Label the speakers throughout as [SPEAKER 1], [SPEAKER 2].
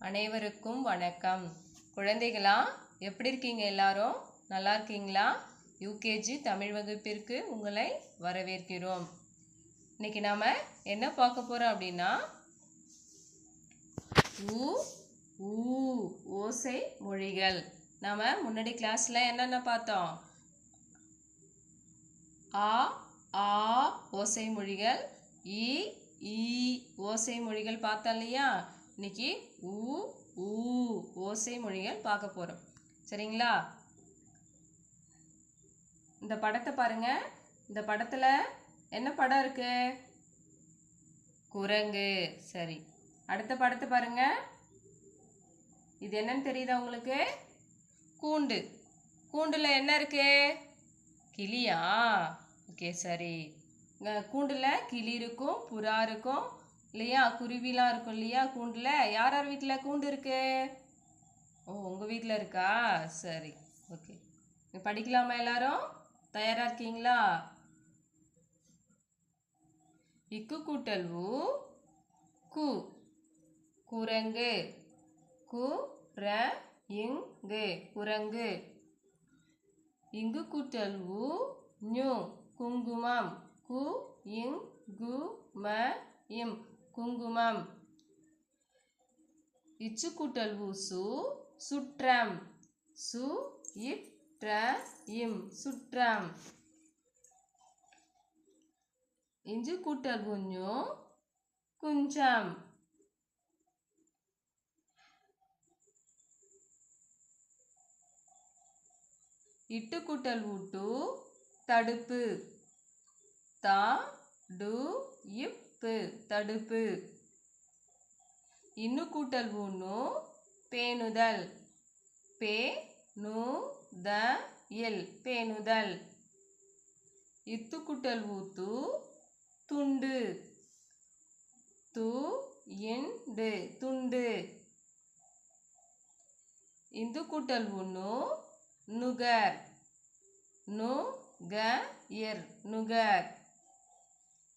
[SPEAKER 1] அனைவருக்கும் வணக்கம். குழந்தைகளா, எப்படி இருக்கீங்க? எல்லாரும் நல்லா இருக்கீங்களா? யூகேஜி தமிழ் வகுப்பிற்கு உங்களை வரவேற்கிறோம். இன்னைக்கு நாம என்ன பார்க்க போறோம் அப்படின்னா, ஊ ஊ ஓசை மொழிகள். நாம முன்னாடி கிளாஸ்ல என்னென்ன பார்த்தோம்? ஆ ஆ ஓசை மொழிகள், ஈ ஈ ஓசை மொழிகள் பார்த்தோம் இல்லையா? இன்னைக்கு ஊ ஊ ஓசை மொழிகள் பார்க்க போறோம். சரிங்களா? இந்த படத்தை பாருங்க. இந்த படத்துல என்ன படம் இருக்கு? குரங்கு. சரி, அடுத்த படத்தை பாருங்க. இது என்னன்னு தெரியுதா உங்களுக்கு? கூண்டு. கூண்டுல என்ன இருக்கு? கிளியா? ஓகே, சரி. கூண்டுல கிளி இருக்கும், புறா இருக்கும் இல்லையா? குருவிலாம் இருக்கும் இல்லையா? கூண்டுல யார் யார் வீட்டில் கூண்டு இருக்கு? ஓ, உங்க வீட்டில் இருக்கா? சரி, ஓகே. படிக்கலாமா? எல்லாரும் தயாரா இருக்கீங்களா? இக்கு கூட்டல் ஊ கு குரங்கு. கு ர இங்கு குரங்கு. இங்கு கூட்டல் ஊ ஞு குங்குமம். கு இங்கு ம இம் குங்குமம். இச்சு கூட்டல் ஊ சு சுற்றம். சு இற்ற இம் சுற்றம். இஞ்சு கூட்டல் ஊ ஞு குஞ்சம். இட்டு கூட்டல் ஊ டு தடுப்பு. த டு இப்பு தடுப்பு. இன்னு கூட்டல் ஊ நு பேணுதல். பே நு த இல் பேணுதல். இத்து கூட்டல் ஊ து துண்டு. து இண்டு துண்டு. இந்து கூட்டல் ஊ நு நுகர். நு க இர் நுகர்.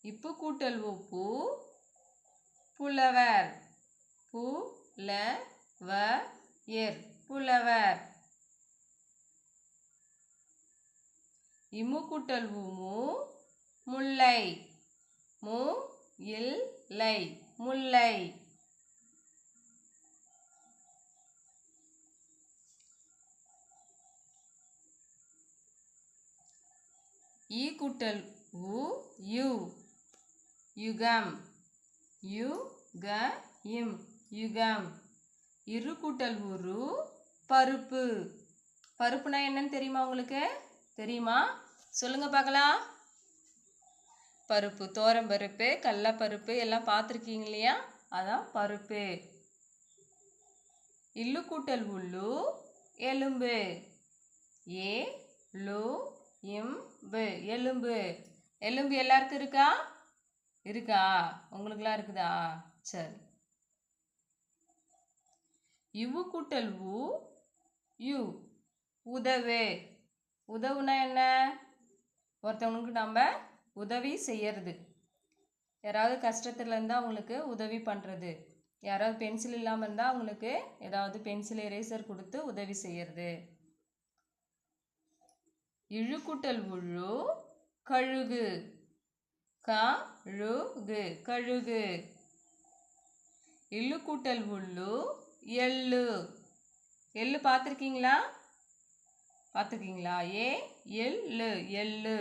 [SPEAKER 1] இப்பு கூட்டல் ஊ பு புலவர். பு ல வ இர் புலவர். இம்மு கூட்டல் ஊ மு முல்லை. மு இல் லை முல்லை. ஈ கூட்டல் ஊ யு யுகம். யு க இம் யுகம். இரு கூட்டல் ஊ ரு பருப்பு. பருப்புனா என்னன்னு தெரியுமா உங்களுக்கு? தெரியுமா? சொல்லுங்க பார்க்கலாம். பருப்பு, தோரம் பருப்பு, கடலைப்பருப்பு எல்லாம் பார்த்துருக்கீங்க இல்லையா? அதான் பருப்பு. இல்லு கூட்டல் உள்ளு எலும்பு. ஏ லு இம் பு எலும்பு. எலும்பு எல்லாருக்கும் இருக்கா? இருக்கா? உங்களுக்குலாம் இருக்குதா? சரி. இவ்வு கூட்டல் ஊ யு உதவு. உதவுனா என்ன? ஒருத்தவங்களுக்கு நம்ம உதவி செய்யறது. யாராவது கஷ்டத்துல இருந்தால் அவங்களுக்கு உதவி பண்ணுறது. யாராவது பென்சில் இல்லாமல் இருந்தால் அவங்களுக்கு ஏதாவது பென்சில் எரேசர் கொடுத்து உதவி செய்யறது. இழு கூட்டல் உள்ளு கழுகு. கழுகு கழுகு. இல்லு கூட்டல் உள்ளு எள்ளு. எள்ளு பார்த்துருக்கீங்களா? பார்த்துருக்கீங்களா? ஏ எள்ளு எள்ளு.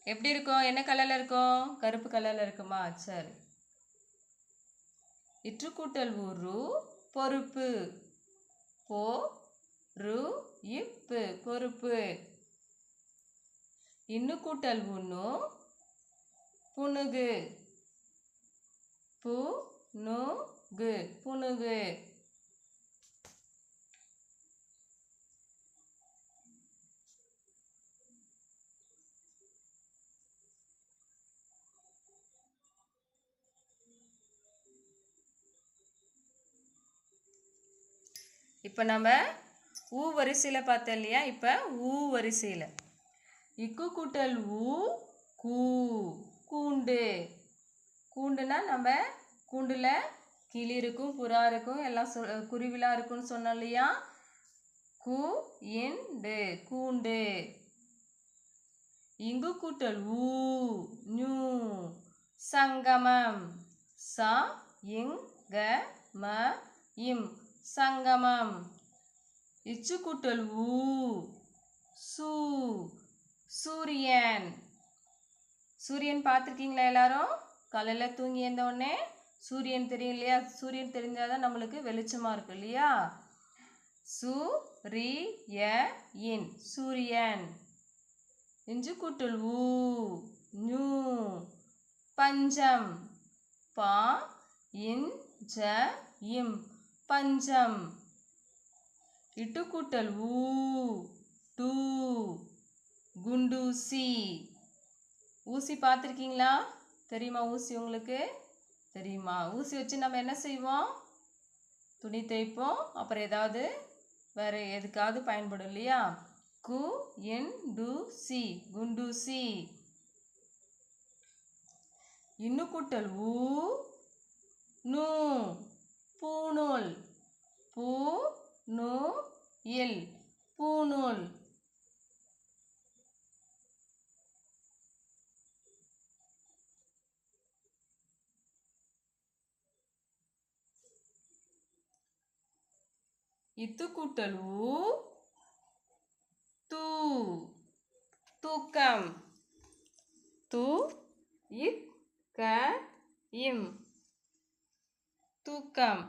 [SPEAKER 1] எப்படி இருக்கும்? என்ன கலர்ல இருக்கும்? கருப்பு கலர்ல இருக்குமா? சரி. இற்று கூட்டல் ஊரு பொறுப்பு. போ ரு இப்பு பொறுப்பு. இன்னு கூட்டல் உன்னு புனுகு. பு நு கு புனுகு. இப்போ நம்ம ஊ வரிசையில் பார்த்தோம் இல்லையா? இப்போ ஊ வரிசையில் இக்கு கூட்டல் ஊ கூ கூண்டு. கூண்டுனா நம்ம கூண்டுல கிளி இருக்கும், புறா இருக்கும், எல்லாம் குருவிலாம் இருக்கும்னு சொன்னோம் இல்லையா? கு இண்டு கூண்டு. இங்கு கூட்டல் ஊ நூ சங்கமம். ச இங் க ம இம் சங்கமம். இச்சு கூட்டல் ஊ சு சூரியன். சூரியன் பார்த்துருக்கீங்களா எல்லாரும்? காலையில் தூங்கி எழுந்த உடனே சூரியன் தெரியும் இல்லையா? சூரியன் தெரிஞ்சாதான் நம்மளுக்கு வெளிச்சமாக இருக்கும் இல்லையா? சூரியன் சூரியன். இஞ்சு கூட்டல் ஊ நூ பஞ்சம். பா இன் ஜ இம் பஞ்சம். இட்டு கூட்டல் ஊ டூ குண்டூசி. ஊசி பார்த்துருக்கீங்களா? தெரியுமா ஊசி உங்களுக்கு? தெரியுமா? ஊசி வச்சு நம்ம என்ன செய்வோம்? துணி தைப்போம், அப்புறம் ஏதாவது வேற எதுக்காவது பயன்படும் இல்லையா? கு என் டு சி குண்டூசி. இன்னு கூட்டல் ஊ நூ பூநூல். பூ நூ இல் பூநூல். இத்து கூட்டல் ஊ தூ தூக்கம். து இக் க இம் தூக்கம்.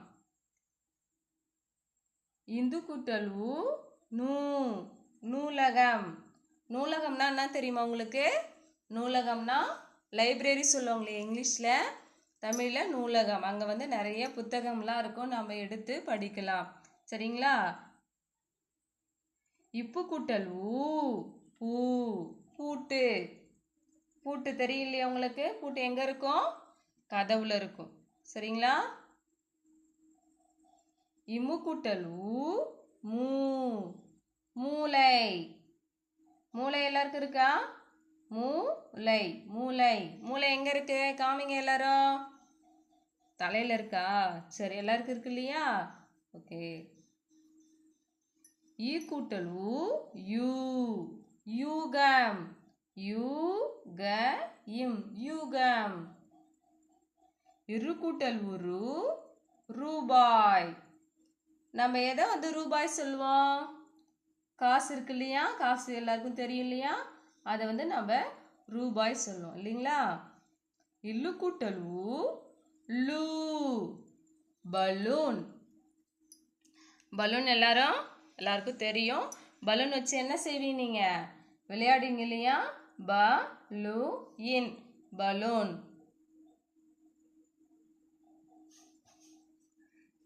[SPEAKER 1] இந்து கூட்டல் ஊ நூ நூலகம். நூலகம்னா என்ன தெரியுமா உங்களுக்கு? நூலகம்னா லைப்ரரி சொல்லுவாங்களே இங்கிலீஷில். தமிழில் நூலகம். அங்கே வந்து நிறைய புத்தகம்லாம் இருக்கும், நம்ம எடுத்து படிக்கலாம். சரிங்களா? இப்பு கூட்டல் ஊ பூ பூட்டு. பூட்டு தெரியலையா உங்களுக்கு? பூட்டு எங்க இருக்கும்? கதவுல இருக்கும். சரிங்களா? இம்மு கூட்டல் ஊ மூ மூளை. மூளை எல்லாருக்கும் இருக்கா? மூளை மூளை. மூளை எங்க இருக்கு? காமிங்க எல்லாரும். தலையில இருக்கா? சரி, எல்லாருக்கும் இருக்கு இல்லையா? ஓகே. ஈ கூட்டல் ஊ யூ யூகம். யூ க இம் யூகம். இரு கூட்டல் உரு ரூபாய். நம்ம எதை வந்து ரூபாய் சொல்லுவோம்? காசு இருக்கு இல்லையா? காசு எல்லாருக்கும் தெரியும் இல்லையா? அதை வந்து நம்ம ரூபாய் சொல்லுவோம் இல்லைங்களா? இல்லு கூட்டல் ஊ லூ பலூன். பலூன் எல்லாருக்கும் தெரியும். பலூன் வச்சு என்ன செய்வீங்க நீங்க? விளையாடுங்க இல்லையா? ப லூ இன் பலூன்.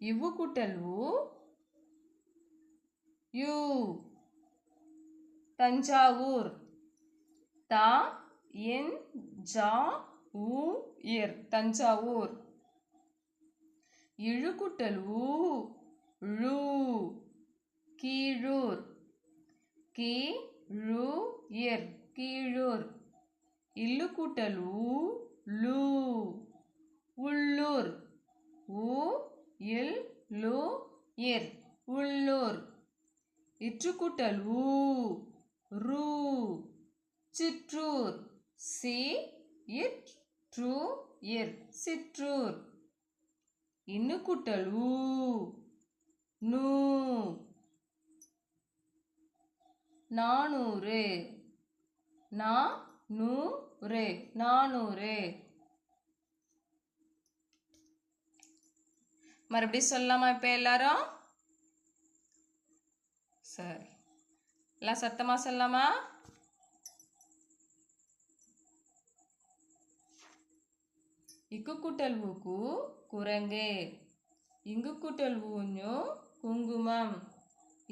[SPEAKER 1] இவ்வு கூட்டல் ஊ யூ தஞ்சாவூர். தா இன் ஜா ஊ இர் தஞ்சாவூர். இழு கூட்டல் ஊ ழு கீழூர். கீ ழு இர் கீழூர். இல்லு கூட்டல் ஊ லூ உள்ளூர். ஊ இல் லு இர் உள்ளூர். இற்று கூட்டல் ஊ ரூ சிற்றூர். சி இட் ட்ரு இர் சிற்றூர். இன்னு கூட்டல் ஊ நூ நானூறு. நா நூறு நானூறு. மறுபடியும் சொல்லலாமா இப்ப எல்லாரும்? சரி, எல்லாம் சத்தமா சொல்லலாமா? இக்கு கூட்டல் ஊக்கு குரங்கு. இங்கு கூட்டல் ஊஞ்சு குங்குமம்.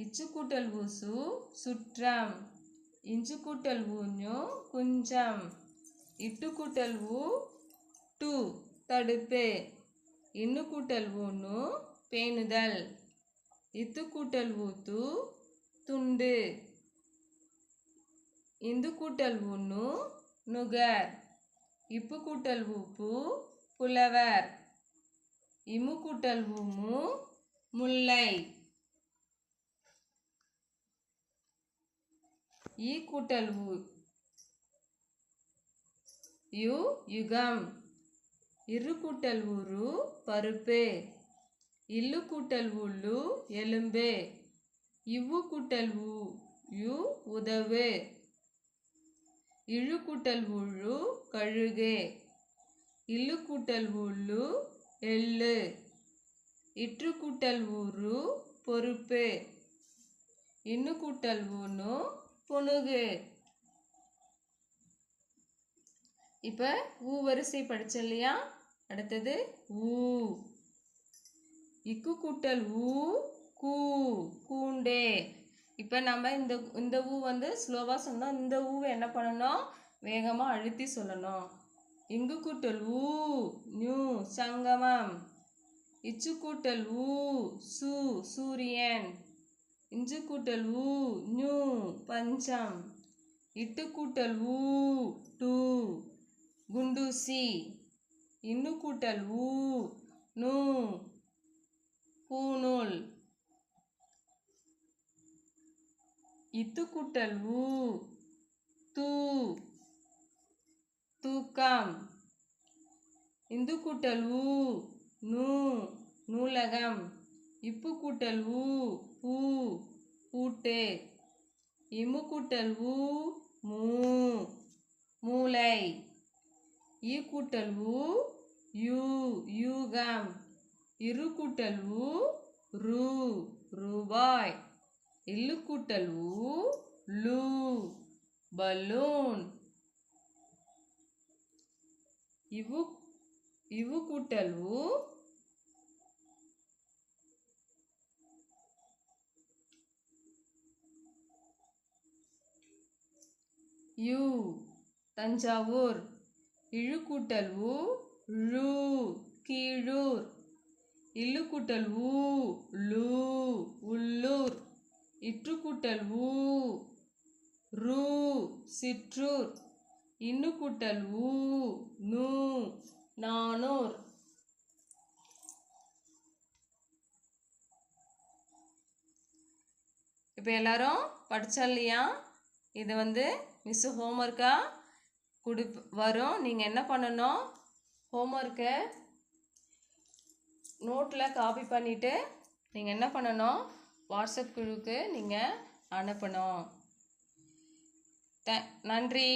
[SPEAKER 1] இச்சு கூட்டல் ஊசு சுற்றம். இஞ்சு கூட்டல் ஊஞ்சு குஞ்சம். இட்டு கூட்டல் ஊ டு தடுப்பு. இன்னு கூட்டல் ஊனு பேணுதல். இத்து கூட்டல் ஊத்து துண்டு. இந்து கூட்டல் ஊனு நுகர். இப்பு கூட்டல் ஊப்பு புலவர். இமு கூட்டல் ஊமு முல்லை. ஈ கூட்டல் ஊ யு யுகம். இரு கூட்டல் ஊரு பருப்பு. இல்லு கூட்டல் உள்ளு எலும்பு. இவ்வு கூட்டல் ஊ யு உதவு. இழு கூட்டல் உள்ளு கழுகு. இல்லு கூட்டல் உள்ளு எள்ளு. இற்று கூட்டல் ஊரு பொறுப்பு. இன்னு கூட்டல் ஊனு புனுகு. இப்போ ஊ வரிசை படிச்சோம் இல்லையா? அடுத்தது ஊ. இக்கு கூட்டல் ஊ கூ கூண்டே. இப்போ நம்ம இந்த ஊ வந்து ஸ்லோவாக சொன்னோம். இந்த ஊவை என்ன பண்ணணும்? வேகமாக அழுத்தி சொல்லணும். இங்கு கூட்டல் ஊ நியூ சங்கமம். இச்சு கூட்டல் ஊ சு சூரியன். இஞ்சு கூட்டல் ஊ நியூ பஞ்சம். இட்டு கூட்டல் ஊ டூ குண்டூசி. இன்னு கூட்டல் ஊ நூ பூநூல். இத்து கூட்டல் ஊ தூ தூக்கம். இந்து கூட்டல் ஊ நூ நூலகம். இப்பு கூட்டல் ஊ பூ பூட்டு. இமு கூட்டல் ஊ மூ மூளை. ஈ கூட்டல் ஊ யூ யூகம். இரு கூட்டல் ஊ ரூ ரூபாய். இல்லு கூட்டல் ஊ லூ பலூன். இவு கூட்டல் ஊ யூ தஞ்சாவூர். இழு கூட்டல் ஊ ழூ கீழூர். இல்லு கூட்டல் ஊ லூ உள்ளூர். இற்று கூட்டல் ஊ ரூ சிற்றூர். இன்னு கூட்டல் ஊ நூ நானூர். இப்போ எல்லாரும் படிச்சோம் இல்லையா? இது வந்து மிஸ் ஹோம்ஒர்க்காக வரும். நீங்கள் என்ன பண்ணணும்? ஹோம்ஒர்க்கை நோட்டில் காப்பி பண்ணிவிட்டு நீங்கள் என்ன பண்ணணும்? வாட்ஸ்அப் குழுவுக்கு நீங்கள் அனுப்பணும். நன்றி.